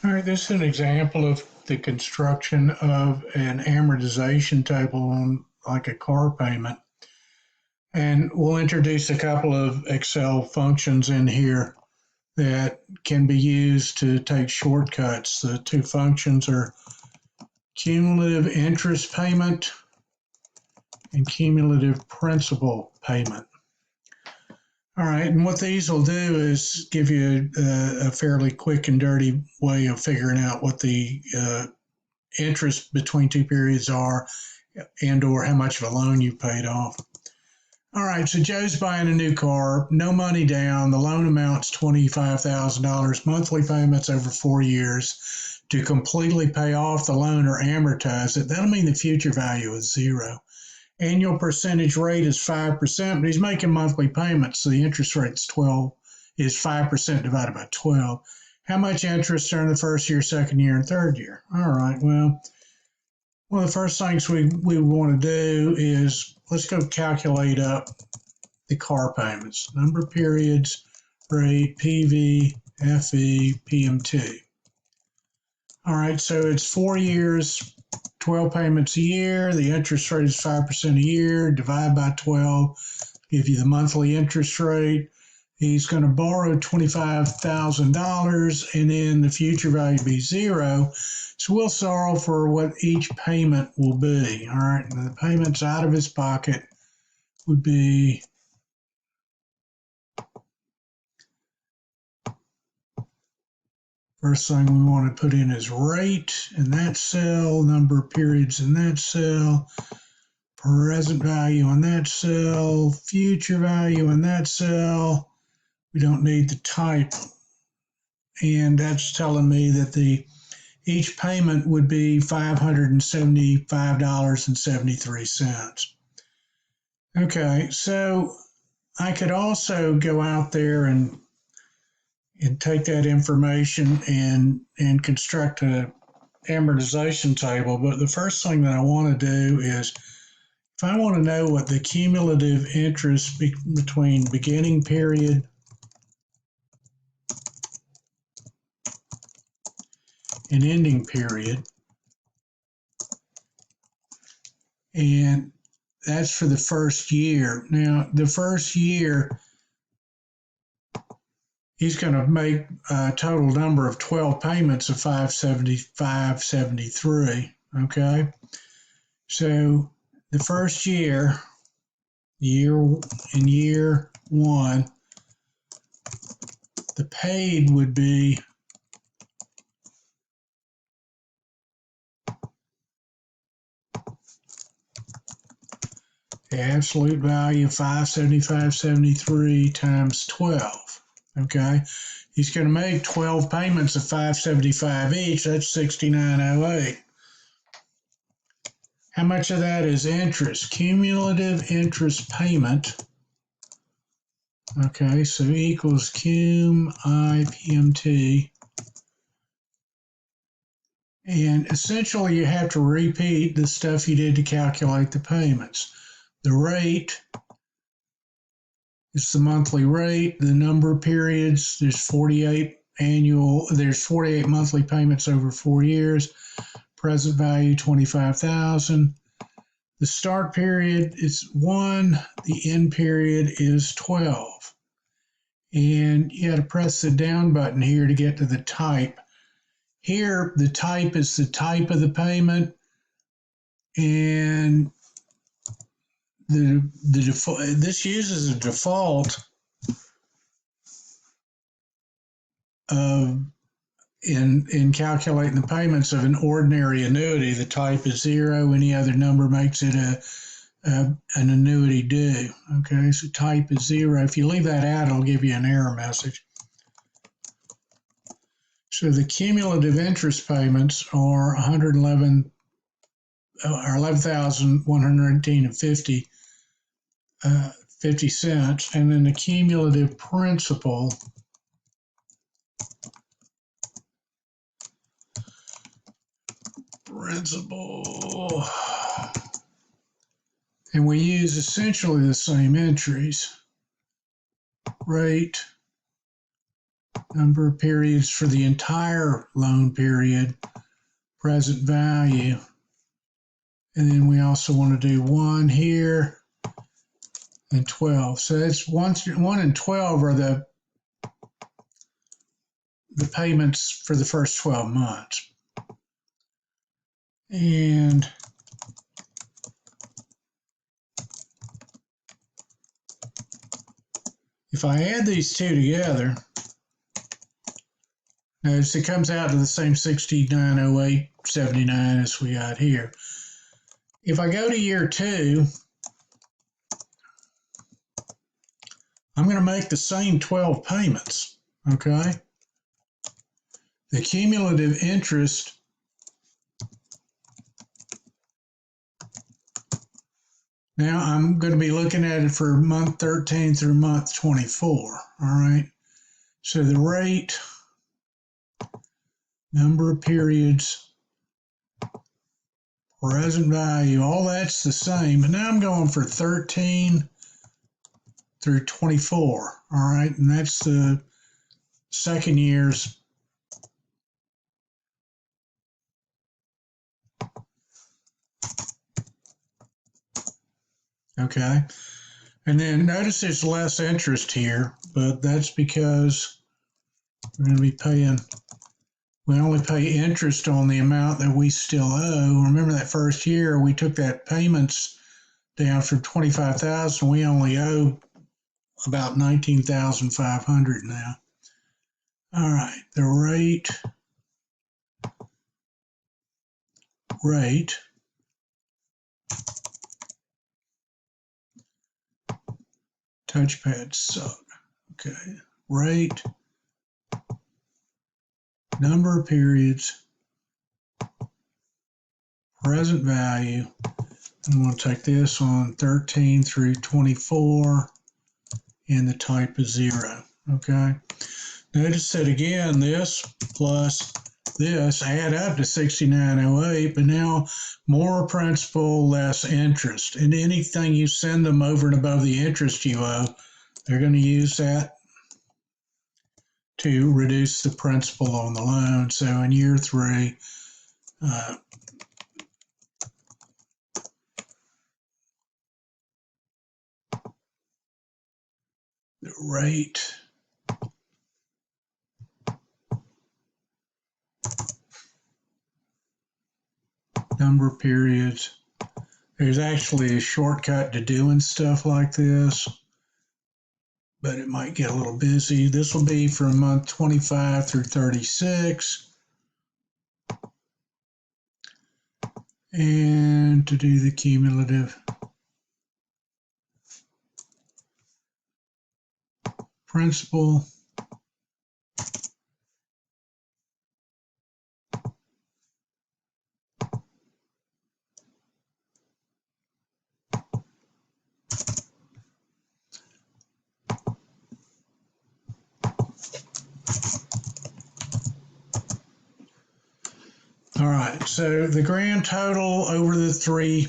All right, this is an example of the construction of an amortization table on like a car payment. And we'll introduce a couple of Excel functions in here that can be used to take shortcuts. The two functions are cumulative interest payment and cumulative principal payment. All right, and what these will do is give you a fairly quick and dirty way of figuring out what the interest between two periods are and or how much of a loan you paid off. All right, so Joe's buying a new car, no money down. The loan amount's $25,000, monthly payments over 4 years. To completely pay off the loan or amortize it, that'll mean the future value is zero. Annual percentage rate is 5%, but he's making monthly payments, so the interest rate is 5% divided by 12. How much interest during the first year, second year, and third year? All right, well, one of the first things we want to do is let's go calculate up the car payments. Number of periods, rate, PV, FE, PMT. All right, so it's 4 years, 12 payments a year. The interest rate is 5% a year. Divide by 12, give you the monthly interest rate. He's going to borrow $25,000 and then the future value be zero. So we'll solve for what each payment will be. All right, and the payments out of his pocket would be first thing we want to put in is rate in that cell, number of periods in that cell, present value in that cell, future value in that cell. We don't need the type. And that's telling me that each payment would be $575.73. Okay, so I could also go out there and take that information and construct an amortization table. But the first thing that I want to do is, if I want to know what the cumulative interest between beginning period and ending period, and that's for the first year. Now, the first year, he's going to make a total number of 12 payments of $575.73. Okay, so the first year one, the paid would be the absolute value of $575.73 times 12. Okay, he's going to make 12 payments of $575 each. That's $69.08. How much of that is interest? Cumulative interest payment. Okay, so equals CUMIPMT. And essentially, you have to repeat the stuff you did to calculate the payments. The rate is the monthly rate. The number of periods, there's 48 monthly payments over 4 years. Present value, $25,000. The start period is 1. The end period is 12. And you got to press the down button here to get to the type. Here, the type is the type of the payment, and this uses a default in calculating the payments of an ordinary annuity. The type is 0. Any other number makes it an annuity due. Okay, so type is 0. If you leave that out, it'll give you an error message. So the cumulative interest payments are $11,118.50, 50 cents, and then the cumulative principal and we use essentially the same entries. Rate, number of periods for the entire loan period, present value. And then we also want to do 1 here and 12. So that's 1 and 12 are the payments for the first 12 months. And if I add these two together, notice it comes out to the same 6908.79 as we got here. If I go to year 2, I'm going to make the same 12 payments, okay? The cumulative interest now I'm going to be looking at it for month 13 through month 24, all right? So the rate, number of periods, present value, all that's the same. But now I'm going for 13 through 24, all right? And that's the second year's okay? And then notice there's less interest here, but that's because we're going to be paying, we only pay interest on the amount that we still owe. Remember that first year we took that payments down from 25,000. We only owe about 19,500 now. All right, the rate touchpad suck. Okay, rate, number of periods, present value. I'm going to take this on 13 through 24, and the type is 0. Okay. Notice that again, this plus this add up to 6908, but now more principal, less interest. And anything you send them over and above the interest you owe, they're going to use that to reduce the principal on the loan. So in year 3, the rate number of periods. There's actually a shortcut to doing stuff like this, but it might get a little busy. This will be from month 25 through 36. And to do the cumulative principal, all right, so the grand total over the 3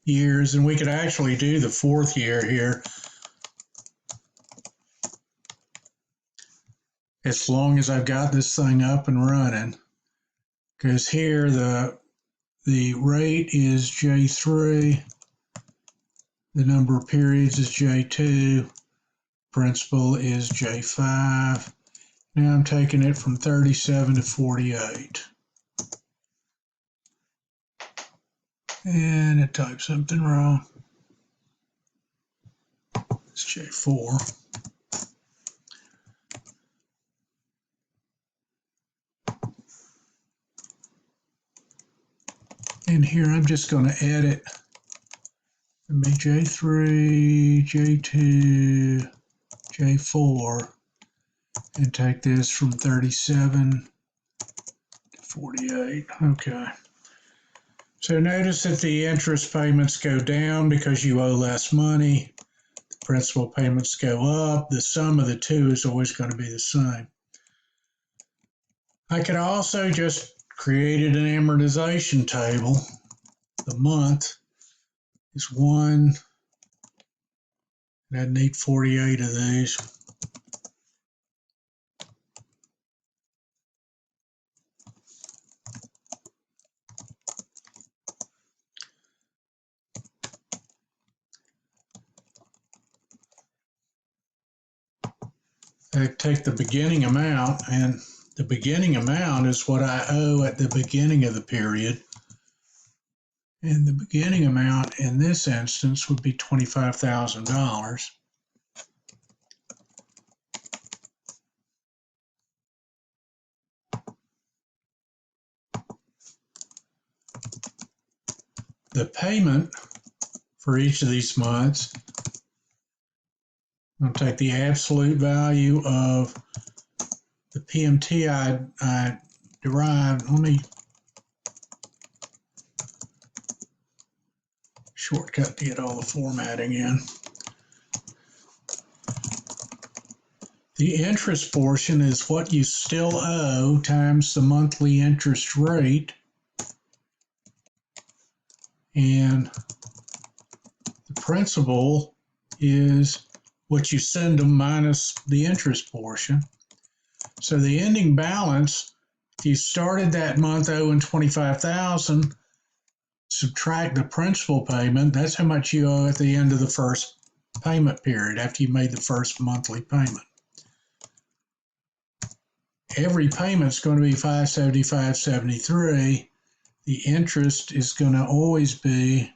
years, and we could actually do the 4th year here, as long as I've got this thing up and running, because here the rate is J3, the number of periods is J2, principal is J5. Now I'm taking it from 37 to 48. And it typed something wrong. It's J4. And here I'm just going to edit. It'll be J3, J2, J4, and take this from 37 to 48. Okay. So notice that the interest payments go down because you owe less money. The principal payments go up. The sum of the two is always going to be the same. I could also just create an amortization table. The month is 1, and I'd need 48 of these. take the beginning amount, and the beginning amount is what I owe at the beginning of the period. And the beginning amount in this instance would be $25,000. The payment for each of these months, I'm going to take the absolute value of the PMT I derived. Let me shortcut to get all the formatting in. The interest portion is what you still owe times the monthly interest rate. And the principal is what you send them minus the interest portion. So the ending balance, if you started that month owing $25,000, subtract the principal payment, that's how much you owe at the end of the first payment period after you made the first monthly payment. Every payment's going to be $575.73. The interest is going to always be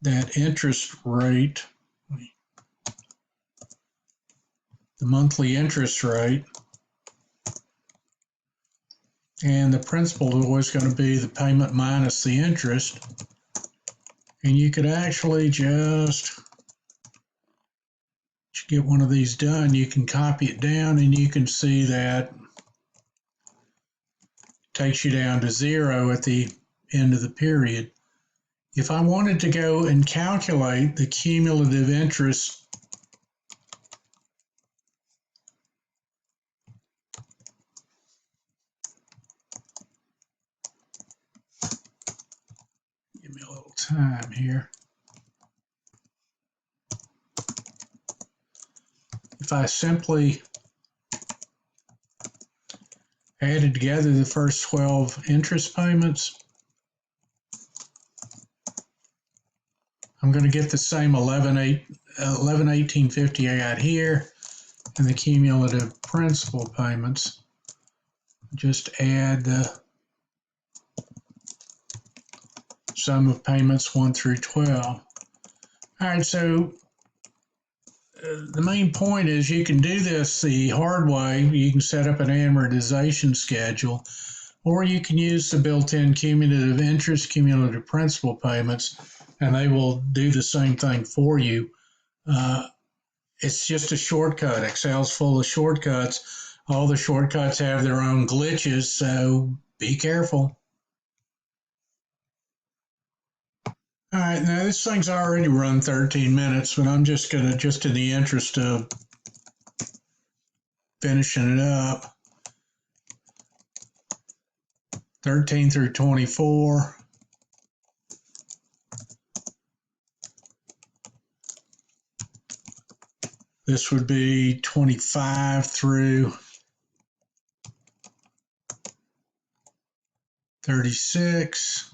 that interest rate, the monthly interest rate, and the principal is always going to be the payment minus the interest. And you could actually just get one of these done. You can copy it down and you can see that it takes you down to 0 at the end of the period. If I wanted to go and calculate the cumulative interest give me a little time here. If I simply added together the first 12 interest payments, I'm going to get the same 1118.50 I got here, and the cumulative principal payments. Just add the sum of payments 1 through 12. All right, so the main point is you can do this the hard way. You can set up an amortization schedule, or you can use the built-in cumulative interest, cumulative principal payments, and they will do the same thing for you. It's just a shortcut. Excel's full of shortcuts. All the shortcuts have their own glitches, so be careful. All right, now this thing's already run 13 minutes, but I'm just going to, just in the interest of finishing it up, 13 through 24. This would be 25 through 36.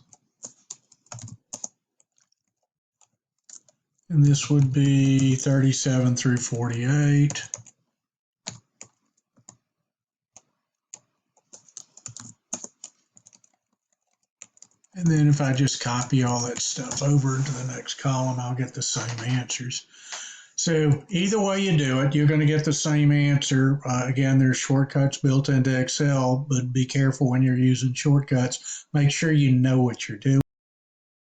And this would be 37 through 48. And then if I just copy all that stuff over into the next column, I'll get the same answers. So either way you do it, you're going to get the same answer. Again, there's shortcuts built into Excel, but be careful when you're using shortcuts. Make sure you know what you're doing.